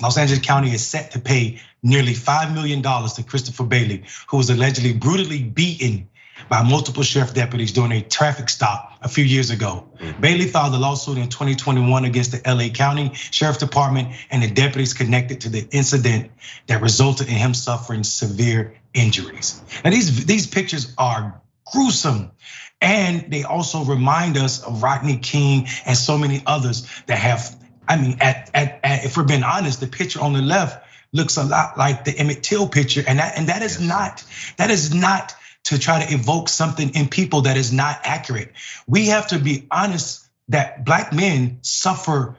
Los Angeles County is set to pay nearly $5 million to Christopher Bailey, who was allegedly brutally beaten by multiple sheriff deputies during a traffic stop a few years ago. Bailey filed a lawsuit in 2021 against the LA County Sheriff Department and the deputies connected to the incident that resulted in him suffering severe injuries. Now these pictures are gruesome, and they also remind us of Rodney King and so many others that have, I mean, if we're being honest, the picture on the left looks a lot like the Emmett Till picture, and that is not to try to evoke something in people that is not accurate. We have to be honest that Black men suffer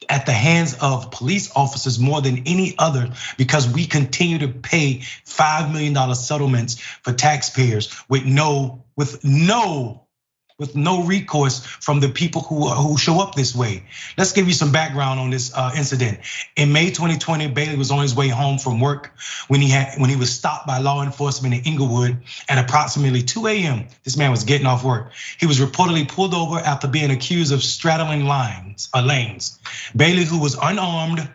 at the hands of police officers more than any other because we continue to pay $5 million settlements for taxpayers with no recourse from the people who show up this way. Let's give you some background on this incident. In May 2020, Bailey was on his way home from work when he was stopped by law enforcement in Inglewood at approximately 2 a.m. This man was getting off work. He was reportedly pulled over after being accused of straddling lanes. Bailey, who was unarmed,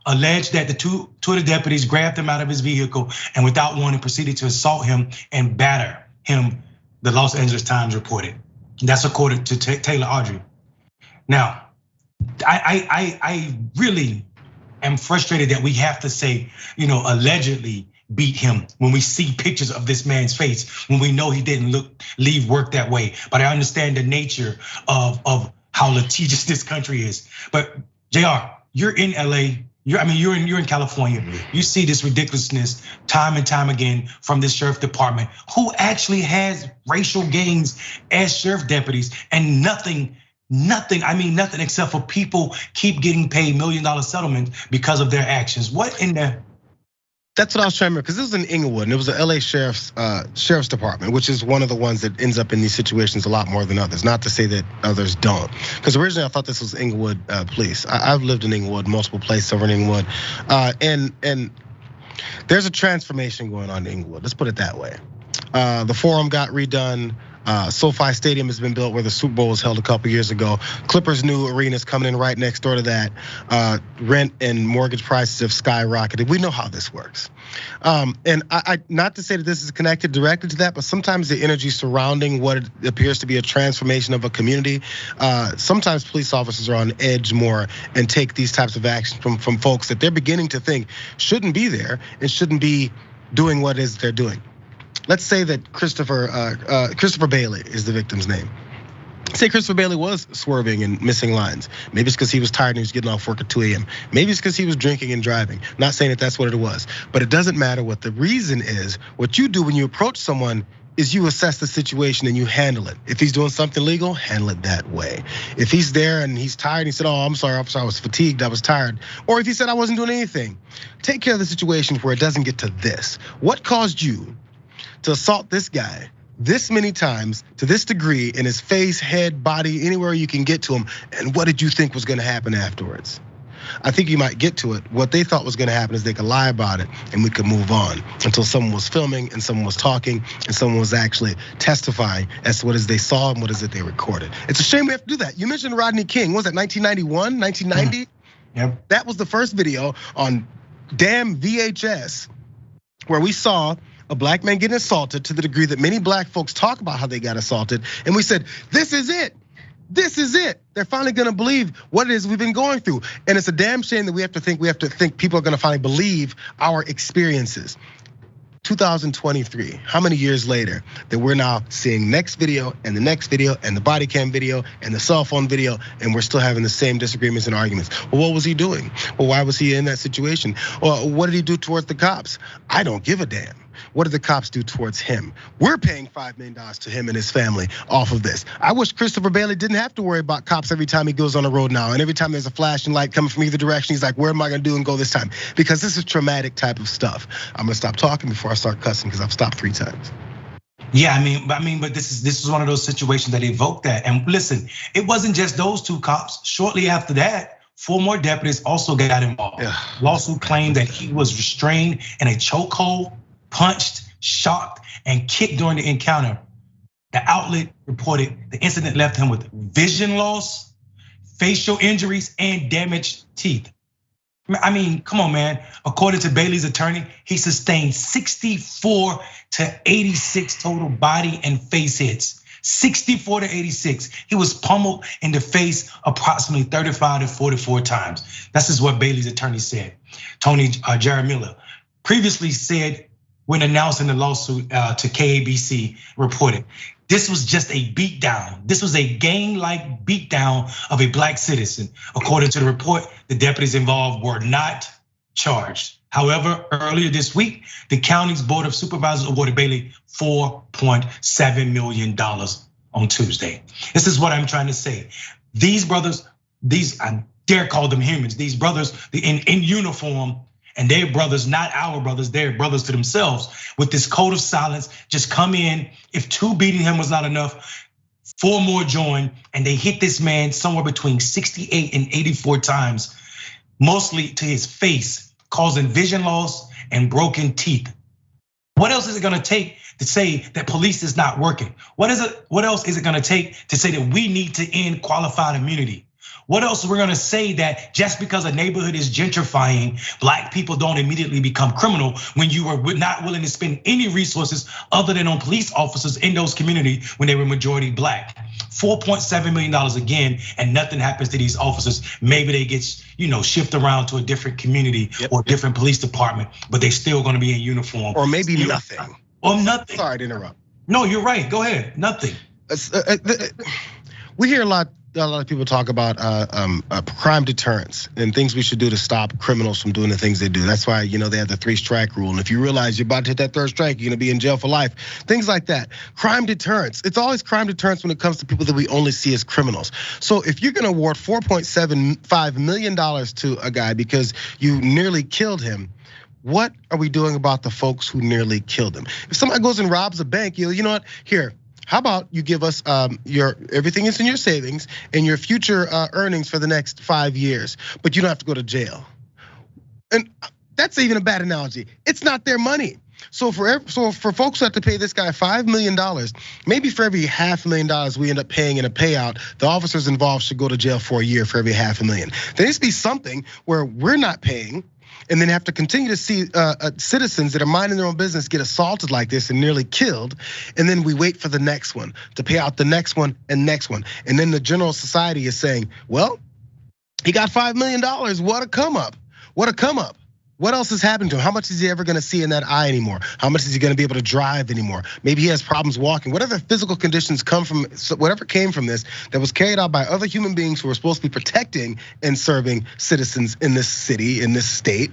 alleged that the two of the deputies grabbed him out of his vehicle and without warning proceeded to assault him and batter him, the Los Angeles Times reported. That's according to Taylor Audrey. Now, I really am frustrated that we have to say, allegedly beat him when we see pictures of this man's face, when we know he didn't leave work that way. But I understand the nature of how litigious this country is. But Jayar, you're in LA. You're in California. You see this ridiculousness time and time again from this sheriff department, who actually has racial gangs as sheriff deputies, and nothing except for people keep getting paid $1 million settlements because of their actions. What in the? That's what I was trying to remember, because this was in Inglewood, and it was the LA Sheriff's Department, which is one of the ones that ends up in these situations a lot more than others. Not to say that others don't, because originally I thought this was Inglewood Police. I've lived in Inglewood, multiple places over in Inglewood, and there's a transformation going on in Inglewood. Let's put it that way. The Forum got redone. SoFi Stadium has been built where the Super Bowl was held a couple years ago. Clippers' new arena is coming in right next door to that. Rent and mortgage prices have skyrocketed. We know how this works. And I not to say that this is connected directly to that, but sometimes the energy surrounding what appears to be a transformation of a community, sometimes police officers are on edge more and take these types of actions from folks that they're beginning to think shouldn't be there and shouldn't be doing what it is they're doing. Let's say that Christopher Bailey is the victim's name. Say Christopher Bailey was swerving and missing lines. Maybe it's because he was tired and he was getting off work at 2 a.m. Maybe it's because he was drinking and driving. Not saying that that's what it was, but it doesn't matter what the reason is. What you do when you approach someone is you assess the situation and you handle it. If he's doing something legal, handle it that way. If he's there and he's tired, and he said, "Oh, I'm sorry, officer, I was fatigued, I was tired." Or if he said, "I wasn't doing anything," take care of the situation where it doesn't get to this. What caused you to assault this guy this many times, to this degree, in his face, head, body, anywhere you can get to him, and what did you think was gonna happen afterwards? I think you might get to it. What they thought was gonna happen is they could lie about it and we could move on until someone was filming and someone was talking and someone was actually testifying as to what is they saw and what is it they recorded. It's a shame we have to do that. You mentioned Rodney King, what was that 1991, 1990? Yep. That was the first video on damn VHS where we saw a Black man getting assaulted to the degree that many Black folks talk about how they got assaulted. And we said, this is it. This is it. They're finally gonna believe what it is we've been going through. And it's a damn shame that we have to think people are gonna finally believe our experiences. 2023, how many years later that we're now seeing next video and the next video and the body cam video and the cell phone video, and we're still having the same disagreements and arguments. Well, what was he doing? Well, why was he in that situation? Well, what did he do towards the cops? I don't give a damn. What did the cops do towards him? We're paying $5 million to him and his family off of this. I wish Christopher Bailey didn't have to worry about cops every time he goes on the road now. And every time there's a flashing light coming from either direction, he's like, where am I gonna do and go this time? Because this is traumatic type of stuff. I'm gonna stop talking before I start cussing because I've stopped 3 times. Yeah, but this is one of those situations that evoked that. And listen, it wasn't just those 2 cops. Shortly after that, 4 more deputies also got involved. Lawsuit claimed that he was restrained in a chokehold, punched, shocked, and kicked during the encounter. The outlet reported the incident left him with vision loss, facial injuries, and damaged teeth. I mean, come on, man. According to Bailey's attorney, he sustained 64 to 86 total body and face hits. 64 to 86. He was pummeled in the face approximately 35 to 44 times. This is what Bailey's attorney said. Tony Jayar Miller previously said when announcing the lawsuit to KABC reported, this was just a beatdown. This was a gang-like beatdown of a black citizen. According to the report, the deputies involved were not charged. However, earlier this week, the county's Board of Supervisors awarded Bailey $4.7 million on Tuesday. This is what I'm trying to say. These brothers, I dare call them humans, these brothers in uniform, and they're brothers, not our brothers, they're brothers to themselves, with this code of silence, just come in. If 2 beating him was not enough, 4 more join, and they hit this man somewhere between 68 and 84 times, mostly to his face, causing vision loss and broken teeth. What else is it gonna take to say that police is not working? What else is it gonna take to say that we need to end qualified immunity? What else we're gonna say that just because a neighborhood is gentrifying, black people don't immediately become criminal when you were not willing to spend any resources other than on police officers in those communities when they were majority black? $4.7 million again, and nothing happens to these officers. Maybe they get shifted around to a different community or different police department, but they still gonna be in uniform. Or maybe nothing. Or nothing. Sorry to interrupt. No, you're right, go ahead, nothing. We hear a lot of people talk about crime deterrence and things we should do to stop criminals from doing the things they do. That's why they have the 3-strike rule. And if you realize you're about to hit that 3rd strike, you're gonna be in jail for life. Things like that. Crime deterrence. It's always crime deterrence when it comes to people that we only see as criminals. So if you're gonna award $4.75 million to a guy because you nearly killed him, what are we doing about the folks who nearly killed him? If somebody goes and robs a bank, you know what? Here. How about you give us your everything is in your savings and your future earnings for the next 5 years, but you don't have to go to jail. And that's even a bad analogy. It's not their money. So for folks who have to pay this guy $5 million, maybe for every $500,000 we end up paying in a payout, the officers involved should go to jail for a year for every $500,000. There needs to be something where we're not paying, and then have to continue to see citizens that are minding their own business get assaulted like this and nearly killed. And then we wait for the next one to pay out the next one and next one. And then the general society is saying, well, he got $5 million, what a come up, what a come up. What else is happening to him? How much is he ever gonna see in that eye anymore? How much is he gonna be able to drive anymore? Maybe he has problems walking. Whatever physical conditions come from, whatever came from this that was carried out by other human beings who were supposed to be protecting and serving citizens in this city, in this state.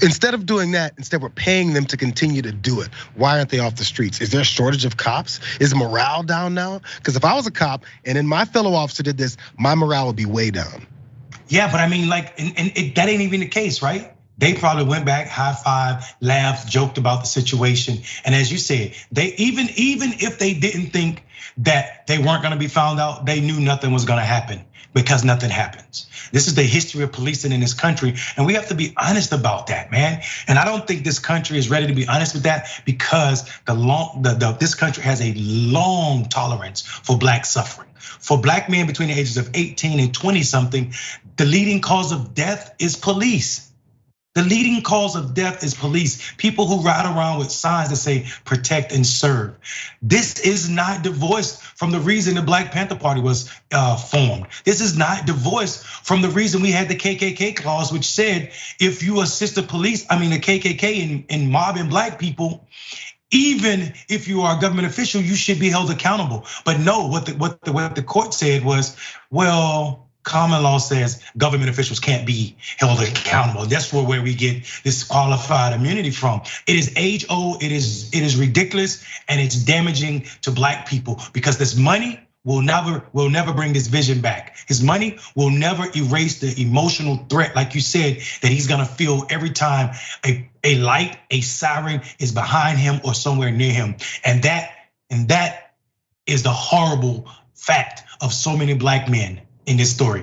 Instead of doing that, instead we're paying them to continue to do it. Why aren't they off the streets? Is there a shortage of cops? Is morale down now? Because if I was a cop and then my fellow officer did this, my morale would be way down. Yeah, but I mean, that ain't even the case, right? They probably went back, high five, laughed, joked about the situation. And as you said, they even if they didn't think that they weren't gonna be found out, they knew nothing was gonna happen because nothing happens. This is the history of policing in this country, and we have to be honest about that, man. And I don't think this country is ready to be honest with that because this country has a long tolerance for black suffering. For black men between the ages of 18 and 20 something, the leading cause of death is police. The leading cause of death is police. People who ride around with signs that say protect and serve. This is not divorced from the reason the Black Panther Party was formed. This is not divorced from the reason we had the KKK clause, which said if you assist the KKK in mobbing black people, even if you are a government official, you should be held accountable. But no, what the court said was, well, common law says government officials can't be held accountable. That's where we get this qualified immunity from. It is age old, it is ridiculous, and it's damaging to black people because this money will never bring this vision back. His money will never erase the emotional threat, like you said, that he's gonna feel every time a light, a siren is behind him or somewhere near him. And that is the horrible fact of so many black men in this story.